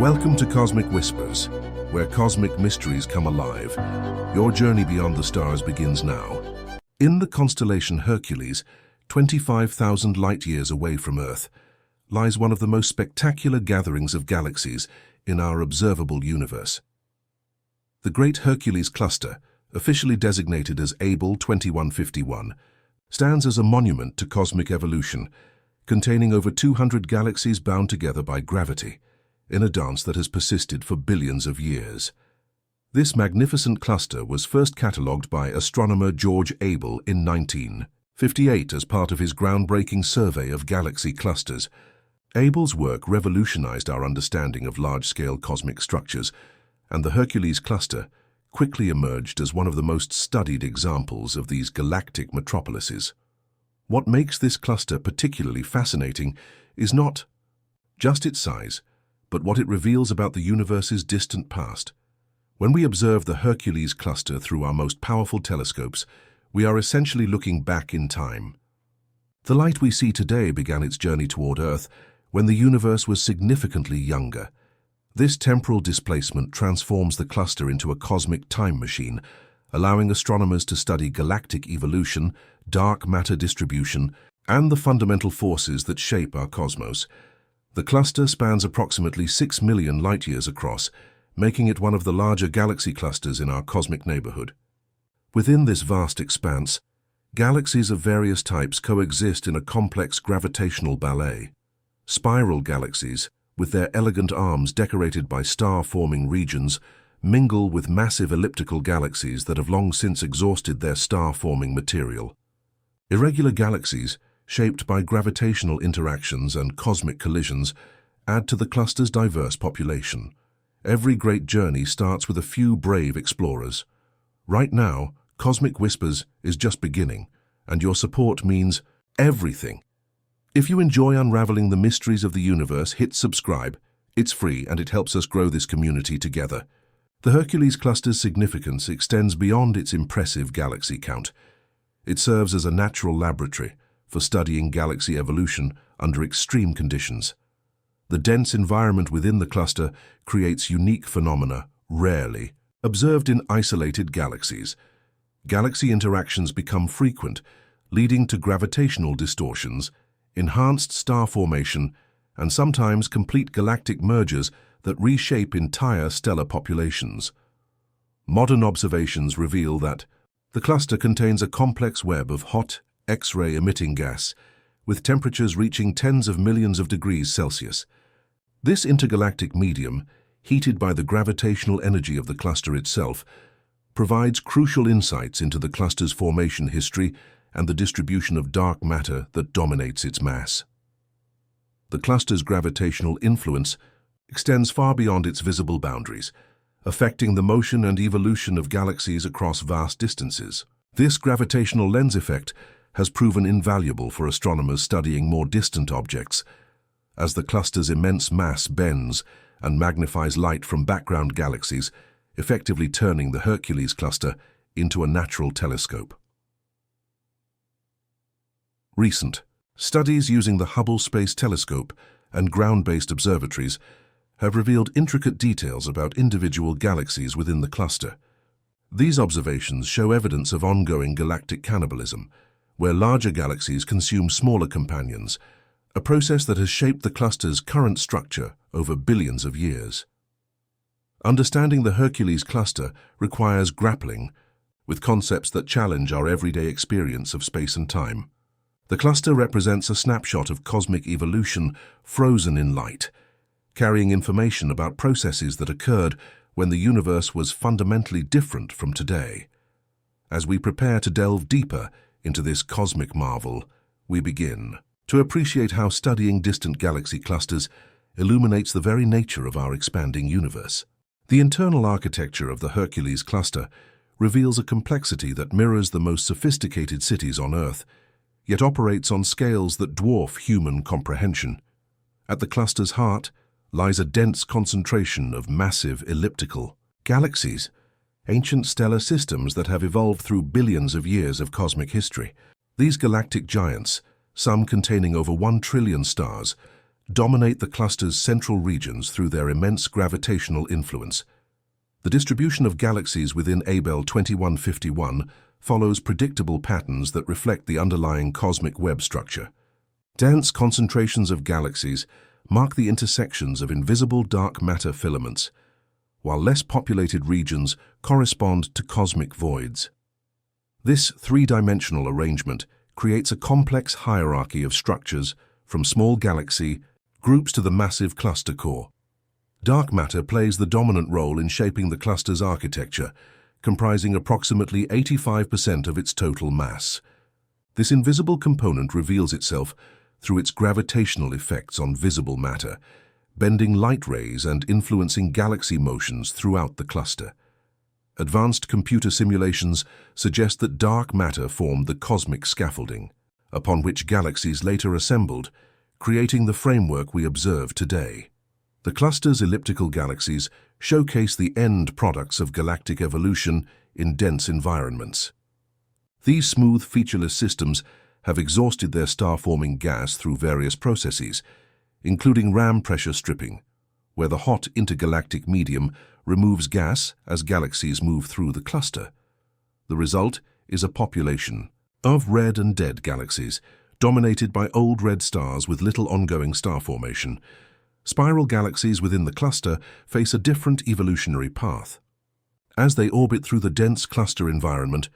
Welcome to Cosmic Whispers, where cosmic mysteries come alive. Your journey beyond the stars begins now. In the constellation Hercules, 25,000 light-years away from Earth, lies one of the most spectacular gatherings of galaxies in our observable universe. The Great Hercules Cluster, officially designated as Abell 2151, stands as a monument to cosmic evolution, containing over 200 galaxies bound together by gravity, in a dance that has persisted for billions of years. This magnificent cluster was first catalogued by astronomer George Abell in 1958 as part of his groundbreaking survey of galaxy clusters. Abell's work revolutionized our understanding of large-scale cosmic structures, and the Hercules cluster quickly emerged as one of the most studied examples of these galactic metropolises. What makes this cluster particularly fascinating is not just its size, but what it reveals about the universe's distant past. When we observe the Hercules cluster through our most powerful telescopes, we are essentially looking back in time. The light we see today began its journey toward Earth when the universe was significantly younger. This temporal displacement transforms the cluster into a cosmic time machine, allowing astronomers to study galactic evolution, dark matter distribution, and the fundamental forces that shape our cosmos. The cluster spans approximately 6 million light-years across, making it one of the larger galaxy clusters in our cosmic neighborhood. Within this vast expanse, galaxies of various types coexist in a complex gravitational ballet. Spiral galaxies, with their elegant arms decorated by star-forming regions, mingle with massive elliptical galaxies that have long since exhausted their star-forming material. Irregular galaxies, shaped by gravitational interactions and cosmic collisions, add to the cluster's diverse population. Every great journey starts with a few brave explorers. Right now, Cosmic Whispers is just beginning, and your support means everything. If you enjoy unraveling the mysteries of the universe, hit subscribe. It's free and it helps us grow this community together. The Hercules cluster's significance extends beyond its impressive galaxy count. It serves as a natural laboratory for studying galaxy evolution under extreme conditions. The dense environment within the cluster creates unique phenomena, rarely observed in isolated galaxies. Galaxy interactions become frequent, leading to gravitational distortions, enhanced star formation, and sometimes complete galactic mergers that reshape entire stellar populations. Modern observations reveal that the cluster contains a complex web of hot, X-ray emitting gas, with temperatures reaching tens of millions of degrees Celsius. This intergalactic medium, heated by the gravitational energy of the cluster itself, provides crucial insights into the cluster's formation history and the distribution of dark matter that dominates its mass. The cluster's gravitational influence extends far beyond its visible boundaries, affecting the motion and evolution of galaxies across vast distances. This gravitational lens effect has proven invaluable for astronomers studying more distant objects, as the cluster's immense mass bends and magnifies light from background galaxies, effectively turning the Hercules cluster into a natural telescope. Recent studies using the Hubble Space Telescope and ground-based observatories have revealed intricate details about individual galaxies within the cluster. These observations show evidence of ongoing galactic cannibalism, where larger galaxies consume smaller companions, a process that has shaped the cluster's current structure over billions of years. Understanding the Hercules cluster requires grappling with concepts that challenge our everyday experience of space and time. The cluster represents a snapshot of cosmic evolution frozen in light, carrying information about processes that occurred when the universe was fundamentally different from today. As we prepare to delve deeper into this cosmic marvel, we begin to appreciate how studying distant galaxy clusters illuminates the very nature of our expanding universe. The internal architecture of the Hercules cluster reveals a complexity that mirrors the most sophisticated cities on Earth, yet operates on scales that dwarf human comprehension. At the cluster's heart lies a dense concentration of massive elliptical galaxies, ancient stellar systems that have evolved through billions of years of cosmic history. These galactic giants, some containing over 1 trillion stars, dominate the cluster's central regions through their immense gravitational influence. The distribution of galaxies within Abell 2151 follows predictable patterns that reflect the underlying cosmic web structure. Dense concentrations of galaxies mark the intersections of invisible dark matter filaments, while less populated regions correspond to cosmic voids. This three-dimensional arrangement creates a complex hierarchy of structures from small galaxy groups to the massive cluster core. Dark matter plays the dominant role in shaping the cluster's architecture, comprising approximately 85% of its total mass. This invisible component reveals itself through its gravitational effects on visible matter, bending light rays and influencing galaxy motions throughout the cluster. Advanced computer simulations suggest that dark matter formed the cosmic scaffolding, upon which galaxies later assembled, creating the framework we observe today. The cluster's elliptical galaxies showcase the end products of galactic evolution in dense environments. These smooth, featureless systems have exhausted their star-forming gas through various processes, including ram pressure stripping, where the hot intergalactic medium removes gas as galaxies move through the cluster. The result is a population of red and dead galaxies, dominated by old red stars with little ongoing star formation. Spiral galaxies within the cluster face a different evolutionary path. As they orbit through the dense cluster environment,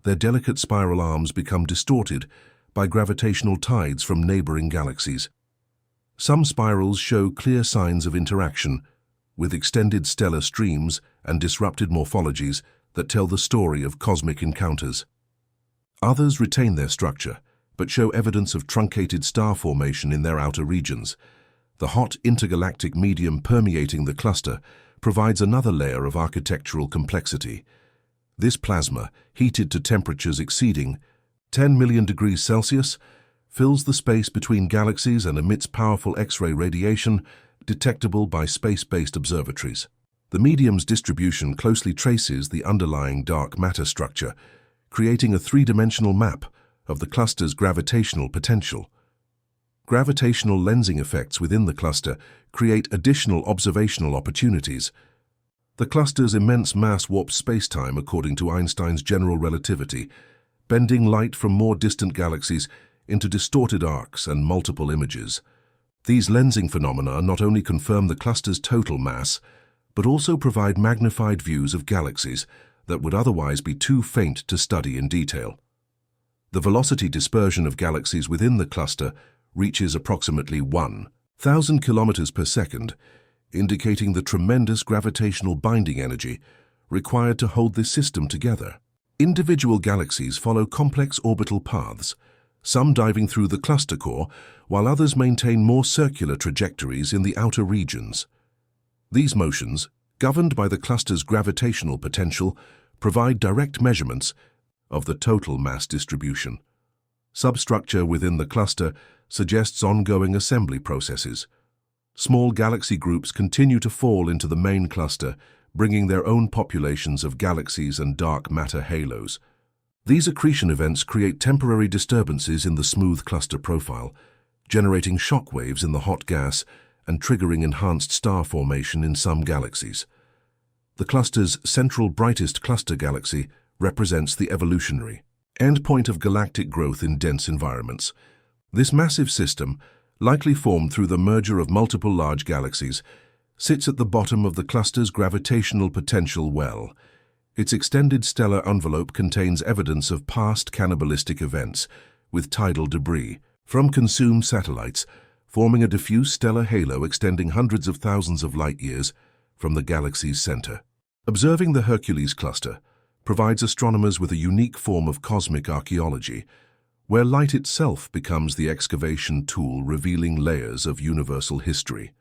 their delicate spiral arms become distorted by gravitational tides from neighboring galaxies. Some spirals show clear signs of interaction, with extended stellar streams and disrupted morphologies that tell the story of cosmic encounters. Others retain their structure, but show evidence of truncated star formation in their outer regions. The hot intergalactic medium permeating the cluster provides another layer of architectural complexity. This plasma, heated to temperatures exceeding 10 million degrees Celsius, fills the space between galaxies and emits powerful X-ray radiation detectable by space-based observatories. The medium's distribution closely traces the underlying dark matter structure, creating a three-dimensional map of the cluster's gravitational potential. Gravitational lensing effects within the cluster create additional observational opportunities. The cluster's immense mass warps spacetime according to Einstein's general relativity, bending light from more distant galaxies into distorted arcs and multiple images. These lensing phenomena not only confirm the cluster's total mass, but also provide magnified views of galaxies that would otherwise be too faint to study in detail. The velocity dispersion of galaxies within the cluster reaches approximately 1,000 kilometers per second, indicating the tremendous gravitational binding energy required to hold this system together. Individual galaxies follow complex orbital paths, some diving through the cluster core, while others maintain more circular trajectories in the outer regions. These motions, governed by the cluster's gravitational potential, provide direct measurements of the total mass distribution. Substructure within the cluster suggests ongoing assembly processes. Small galaxy groups continue to fall into the main cluster, bringing their own populations of galaxies and dark matter halos. These accretion events create temporary disturbances in the smooth cluster profile, generating shock waves in the hot gas and triggering enhanced star formation in some galaxies. The cluster's central brightest cluster galaxy represents the evolutionary endpoint of galactic growth in dense environments. This massive system, likely formed through the merger of multiple large galaxies, sits at the bottom of the cluster's gravitational potential well. Its extended stellar envelope contains evidence of past cannibalistic events, with tidal debris from consumed satellites, forming a diffuse stellar halo extending hundreds of thousands of light-years from the galaxy's center. Observing the Hercules Cluster provides astronomers with a unique form of cosmic archaeology, where light itself becomes the excavation tool revealing layers of universal history.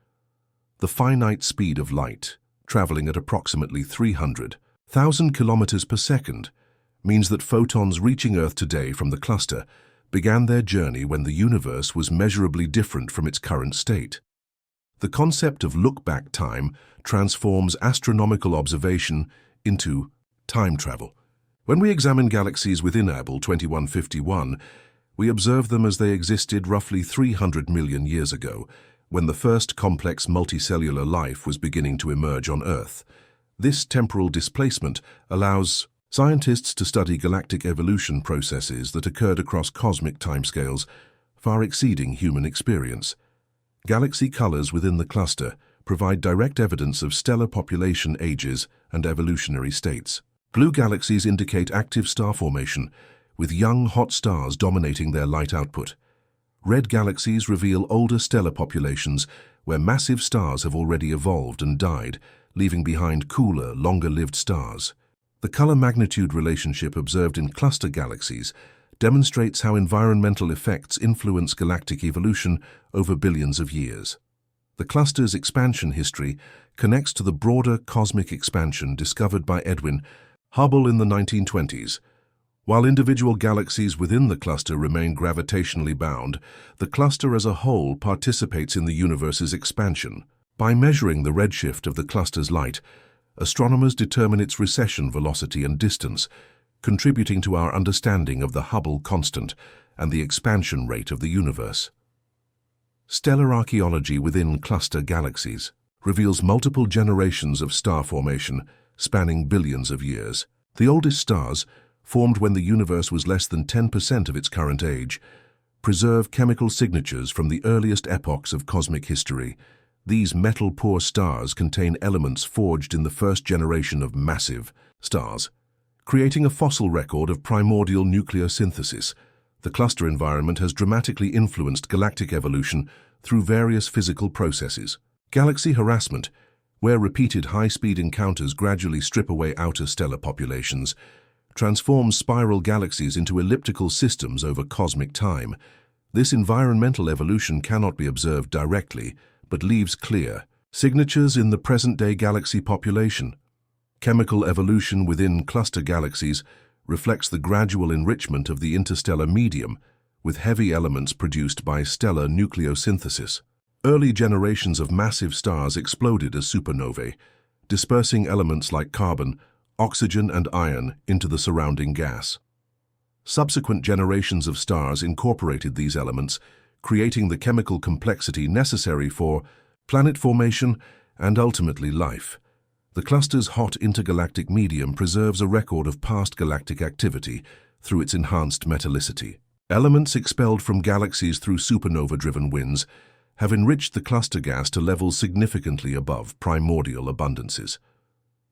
The finite speed of light, traveling at approximately 300,000 kilometers per second, means that photons reaching Earth today from the cluster began their journey when the universe was measurably different from its current state. The concept of look-back time transforms astronomical observation into time travel. When we examine galaxies within Abell 2151, we observe them as they existed roughly 300 million years ago, when the first complex multicellular life was beginning to emerge on Earth. This temporal displacement allows scientists to study galactic evolution processes that occurred across cosmic timescales, far exceeding human experience. Galaxy colors within the cluster provide direct evidence of stellar population ages and evolutionary states. Blue galaxies indicate active star formation, with young hot stars dominating their light output. Red galaxies reveal older stellar populations where massive stars have already evolved and died, leaving behind cooler, longer-lived stars. The color-magnitude relationship observed in cluster galaxies demonstrates how environmental effects influence galactic evolution over billions of years. The cluster's expansion history connects to the broader cosmic expansion discovered by Edwin Hubble in the 1920s. While individual galaxies within the cluster remain gravitationally bound, the cluster as a whole participates in the universe's expansion. By measuring the redshift of the cluster's light, astronomers determine its recession velocity and distance, contributing to our understanding of the Hubble constant and the expansion rate of the universe. Stellar archaeology within cluster galaxies reveals multiple generations of star formation spanning billions of years. The oldest stars, formed when the universe was less than 10% of its current age, preserve chemical signatures from the earliest epochs of cosmic history. These metal-poor stars contain elements forged in the first generation of massive stars, creating a fossil record of primordial nucleosynthesis. The cluster environment has dramatically influenced galactic evolution through various physical processes. Galaxy harassment, where repeated high-speed encounters gradually strip away outer stellar populations, transforms spiral galaxies into elliptical systems over cosmic time. This environmental evolution cannot be observed directly, but leaves clear signatures in the present-day galaxy population. Chemical evolution within cluster galaxies reflects the gradual enrichment of the interstellar medium, with heavy elements produced by stellar nucleosynthesis. Early generations of massive stars exploded as supernovae, dispersing elements like carbon, oxygen, and iron into the surrounding gas. Subsequent generations of stars incorporated these elements, creating the chemical complexity necessary for planet formation and ultimately life. The cluster's hot intergalactic medium preserves a record of past galactic activity through its enhanced metallicity. Elements expelled from galaxies through supernova-driven winds have enriched the cluster gas to levels significantly above primordial abundances.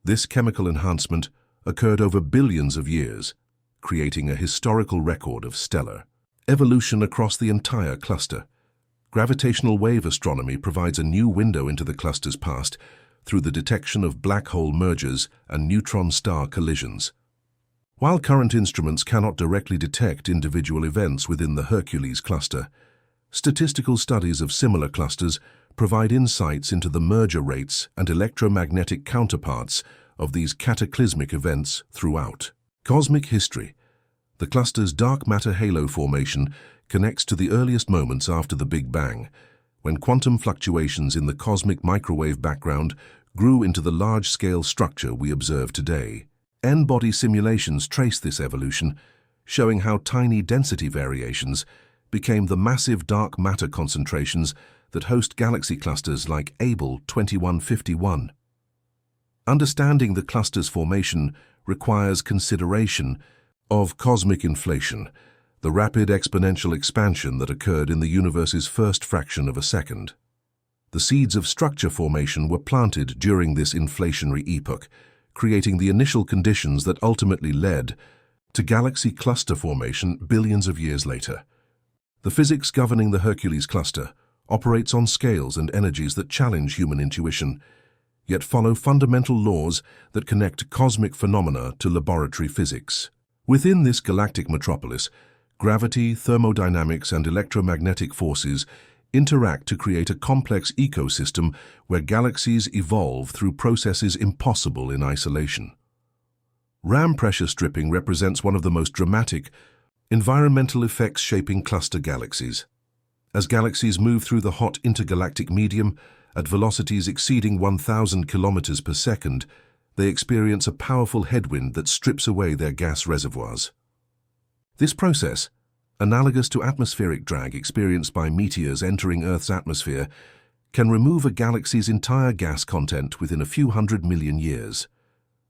This chemical enhancement occurred over billions of years, creating a historical record of stellar evolution across the entire cluster. Gravitational wave astronomy provides a new window into the cluster's past through the detection of black hole mergers and neutron star collisions. While current instruments cannot directly detect individual events within the Hercules cluster, statistical studies of similar clusters provide insights into the merger rates and electromagnetic counterparts of these cataclysmic events throughout cosmic history. The cluster's dark matter halo formation connects to the earliest moments after the Big Bang, when quantum fluctuations in the cosmic microwave background grew into the large-scale structure we observe today. N-body simulations trace this evolution, showing how tiny density variations became the massive dark matter concentrations that host galaxy clusters like Abell 2151. Understanding the cluster's formation requires consideration of cosmic inflation, the rapid exponential expansion that occurred in the universe's first fraction of a second. The seeds of structure formation were planted during this inflationary epoch, creating the initial conditions that ultimately led to galaxy cluster formation billions of years later. The physics governing the Hercules cluster operates on scales and energies that challenge human intuition, yet follow fundamental laws that connect cosmic phenomena to laboratory physics. Within this galactic metropolis, gravity, thermodynamics, and electromagnetic forces interact to create a complex ecosystem where galaxies evolve through processes impossible in isolation. Ram pressure stripping represents one of the most dramatic environmental effects shaping cluster galaxies. As galaxies move through the hot intergalactic medium at velocities exceeding 1,000 kilometers per second, they experience a powerful headwind that strips away their gas reservoirs. This process, analogous to atmospheric drag experienced by meteors entering Earth's atmosphere, can remove a galaxy's entire gas content within a few 100 million years.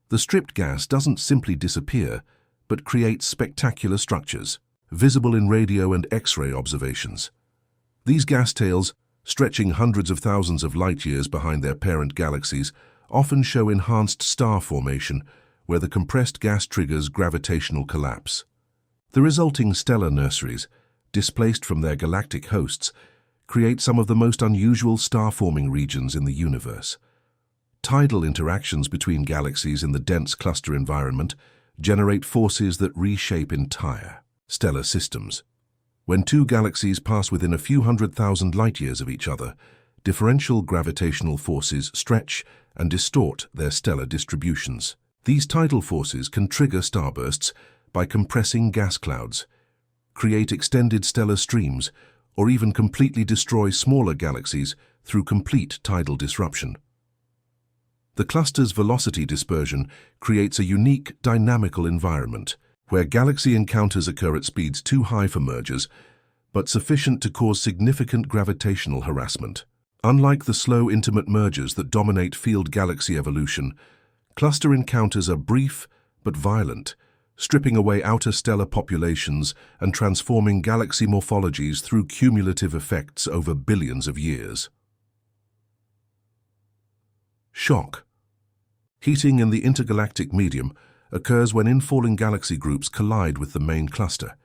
The stripped gas doesn't simply disappear, but creates spectacular structures, visible in radio and X-ray observations. These gas tails, stretching hundreds of thousands of light-years behind their parent galaxies, often show enhanced star formation, where the compressed gas triggers gravitational collapse. The resulting stellar nurseries, displaced from their galactic hosts, create some of the most unusual star-forming regions in the universe. Tidal interactions between galaxies in the dense cluster environment generate forces that reshape entire stellar systems. When two galaxies pass within a few 100,000 light-years of each other, differential gravitational forces stretch and distort their stellar distributions. These tidal forces can trigger starbursts by compressing gas clouds, create extended stellar streams, or even completely destroy smaller galaxies through complete tidal disruption. The cluster's velocity dispersion creates a unique, dynamical environment, where galaxy encounters occur at speeds too high for mergers, but sufficient to cause significant gravitational harassment. Unlike the slow, intimate mergers that dominate field galaxy evolution, cluster encounters are brief but violent, stripping away outer stellar populations and transforming galaxy morphologies through cumulative effects over billions of years. Shock. Heating in the intergalactic medium occurs when infalling galaxy groups collide with the main cluster,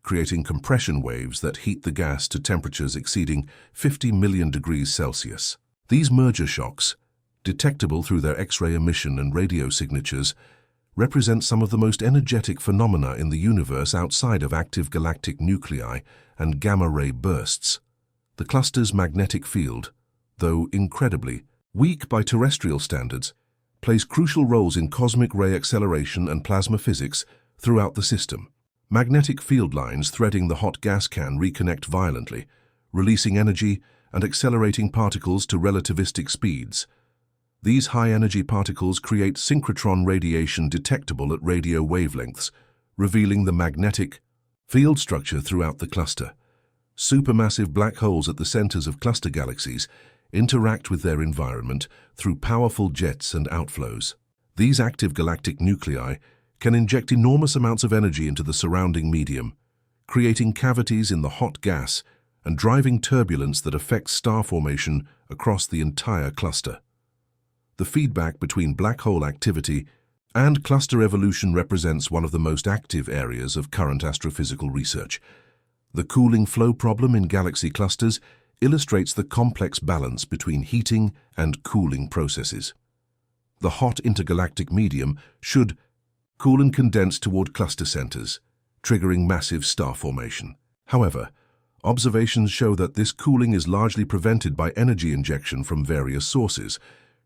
creating compression waves that heat the gas to temperatures exceeding 50 million degrees Celsius. These merger shocks, detectable through their X-ray emission and radio signatures, represent some of the most energetic phenomena in the universe outside of active galactic nuclei and gamma-ray bursts. The cluster's magnetic field, though incredibly weak by terrestrial standards, plays crucial roles in cosmic ray acceleration and plasma physics throughout the system. Magnetic field lines threading the hot gas can reconnect violently, releasing energy and accelerating particles to relativistic speeds. These high-energy particles create synchrotron radiation detectable at radio wavelengths, revealing the magnetic field structure throughout the cluster. Supermassive black holes at the centers of cluster galaxies interact with their environment through powerful jets and outflows. These active galactic nuclei can inject enormous amounts of energy into the surrounding medium, creating cavities in the hot gas and driving turbulence that affects star formation across the entire cluster. The feedback between black hole activity and cluster evolution represents one of the most active areas of current astrophysical research. The cooling flow problem in galaxy clusters illustrates the complex balance between heating and cooling processes. The hot intergalactic medium should cool and condense toward cluster centers, triggering massive star formation. However, observations show that this cooling is largely prevented by energy injection from various sources,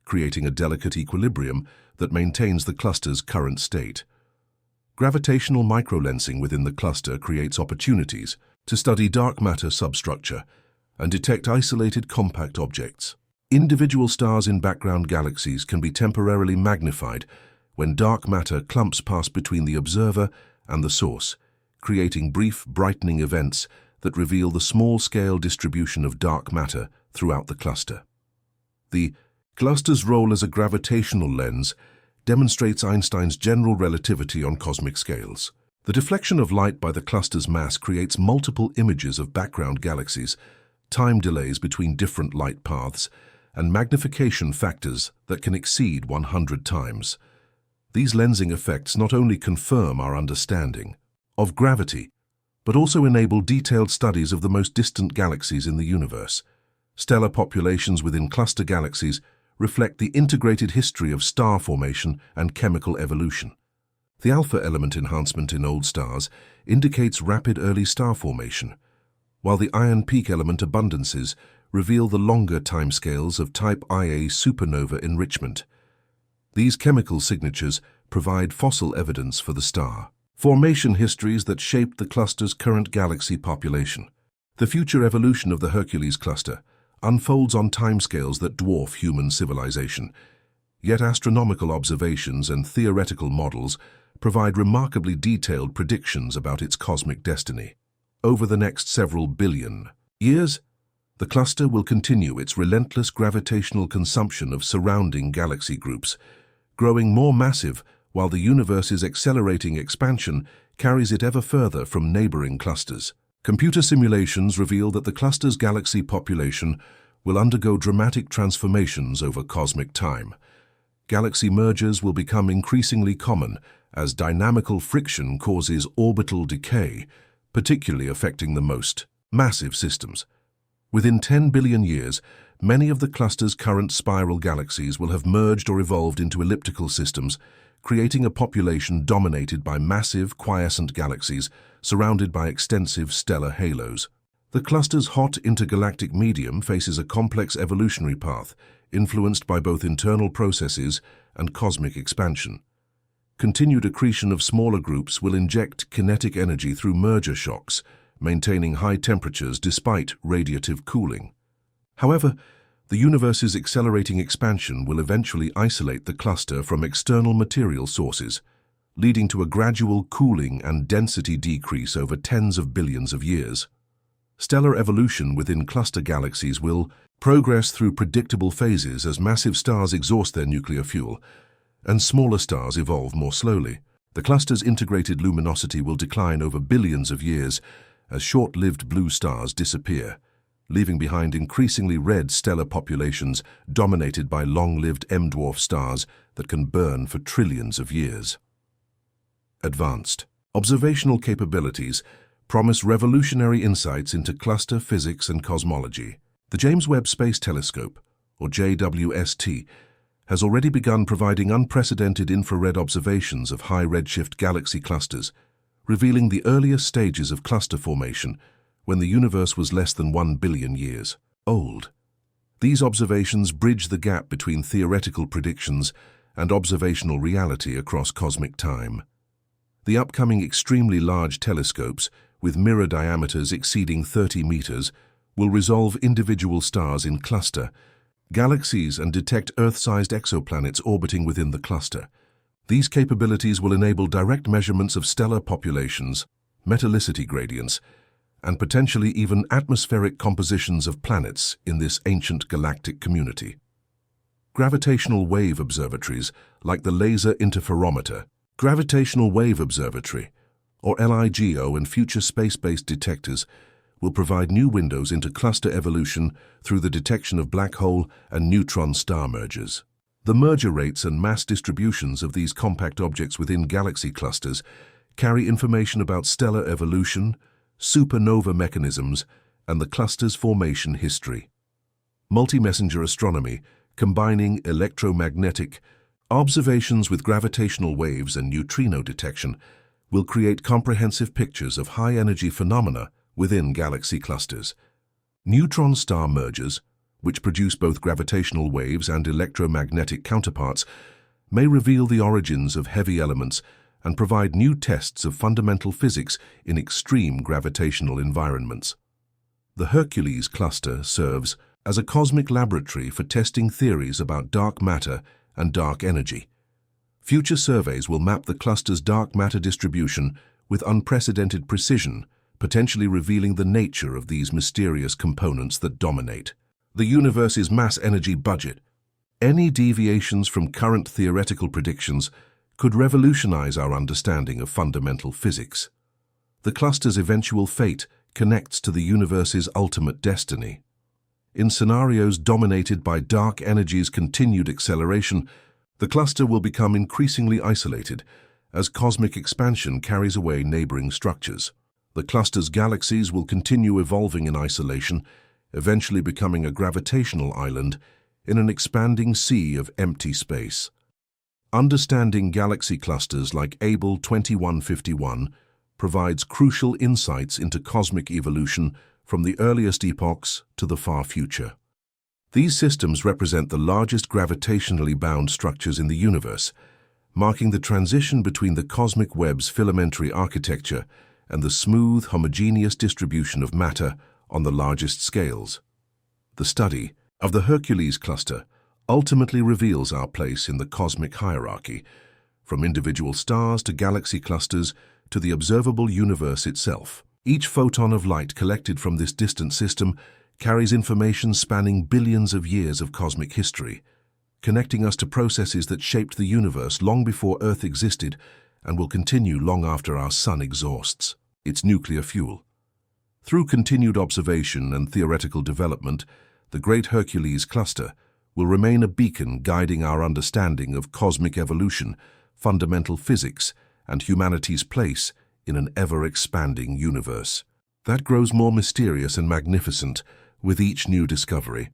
creating a delicate equilibrium that maintains the cluster's current state. Gravitational microlensing within the cluster creates opportunities to study dark matter substructure and detect isolated compact objects. Individual stars in background galaxies can be temporarily magnified when dark matter clumps pass between the observer and the source, creating brief brightening events that reveal the small-scale distribution of dark matter throughout the cluster. The cluster's role as a gravitational lens demonstrates Einstein's general relativity on cosmic scales. The deflection of light by the cluster's mass creates multiple images of background galaxies, time delays between different light paths, and magnification factors that can exceed 100 times. These lensing effects not only confirm our understanding of gravity, but also enable detailed studies of the most distant galaxies in the universe. Stellar populations within cluster galaxies reflect the integrated history of star formation and chemical evolution. The alpha element enhancement in old stars indicates rapid early star formation, while the iron peak element abundances reveal the longer timescales of type Ia supernova enrichment. These chemical signatures provide fossil evidence for the star formation histories that shaped the cluster's current galaxy population. The future evolution of the Hercules cluster unfolds on timescales that dwarf human civilization, yet astronomical observations and theoretical models provide remarkably detailed predictions about its cosmic destiny. Over the next several billion years, The cluster will continue its relentless gravitational consumption of surrounding galaxy groups, growing more massive while the universe's accelerating expansion carries it ever further from neighboring clusters. Computer simulations reveal that the cluster's galaxy population will undergo dramatic transformations over cosmic time. Galaxy mergers will become increasingly common as dynamical friction causes orbital decay, particularly affecting the most massive systems. Within 10 billion years, many of the cluster's current spiral galaxies will have merged or evolved into elliptical systems, creating a population dominated by massive, quiescent galaxies surrounded by extensive stellar halos. The cluster's hot intergalactic medium faces a complex evolutionary path, influenced by both internal processes and cosmic expansion. Continued accretion of smaller groups will inject kinetic energy through merger shocks, maintaining high temperatures despite radiative cooling. However, the universe's accelerating expansion will eventually isolate the cluster from external material sources, leading to a gradual cooling and density decrease over tens of billions of years. Stellar evolution within cluster galaxies will progress through predictable phases as massive stars exhaust their nuclear fuel, and smaller stars evolve more slowly. The cluster's integrated luminosity will decline over billions of years as short-lived blue stars disappear, leaving behind increasingly red stellar populations dominated by long-lived M-dwarf stars that can burn for trillions of years. Advanced observational capabilities promise revolutionary insights into cluster physics and cosmology. The James Webb Space Telescope, or JWST, has already begun providing unprecedented infrared observations of high redshift galaxy clusters, revealing the earliest stages of cluster formation when the universe was less than 1 billion years old. These observations bridge the gap between theoretical predictions and observational reality across cosmic time. The upcoming extremely large telescopes, with mirror diameters exceeding 30 meters, will resolve individual stars in cluster galaxies and detect Earth-sized exoplanets orbiting within the cluster. These capabilities will enable direct measurements of stellar populations, metallicity gradients, and potentially even atmospheric compositions of planets in this ancient galactic community. Gravitational wave observatories, like the Laser Interferometer, Gravitational Wave Observatory, or LIGO, and future space-based detectors will provide new windows into cluster evolution through the detection of black hole and neutron star mergers. The merger rates and mass distributions of these compact objects within galaxy clusters carry information about stellar evolution, supernova mechanisms, and the cluster's formation history. Multi-messenger astronomy, combining electromagnetic observations with gravitational waves and neutrino detection, will create comprehensive pictures of high-energy phenomena within galaxy clusters. Neutron star mergers, which produce both gravitational waves and electromagnetic counterparts, may reveal the origins of heavy elements and provide new tests of fundamental physics in extreme gravitational environments. The Hercules Cluster serves as a cosmic laboratory for testing theories about dark matter and dark energy. Future surveys will map the cluster's dark matter distribution with unprecedented precision, potentially revealing the nature of these mysterious components that dominate the universe's mass-energy budget. Any deviations from current theoretical predictions could revolutionize our understanding of fundamental physics. The cluster's eventual fate connects to the universe's ultimate destiny. In scenarios dominated by dark energy's continued acceleration, the cluster will become increasingly isolated as cosmic expansion carries away neighboring structures. The cluster's galaxies will continue evolving in isolation, eventually becoming a gravitational island in an expanding sea of empty space. Understanding galaxy clusters like Able 2151 provides crucial insights into cosmic evolution from the earliest epochs to the far future. These systems represent the largest gravitationally bound structures in the universe, marking the transition between the cosmic web's filamentary architecture and the smooth, homogeneous distribution of matter on the largest scales. The study of the Hercules Cluster ultimately reveals our place in the cosmic hierarchy, from individual stars to galaxy clusters to the observable universe itself. Each photon of light collected from this distant system carries information spanning billions of years of cosmic history, connecting us to processes that shaped the universe long before Earth existed and will continue long after our sun exhausts its nuclear fuel. Through continued observation and theoretical development, the Great Hercules Cluster will remain a beacon guiding our understanding of cosmic evolution, fundamental physics, and humanity's place in an ever-expanding universe that grows more mysterious and magnificent with each new discovery.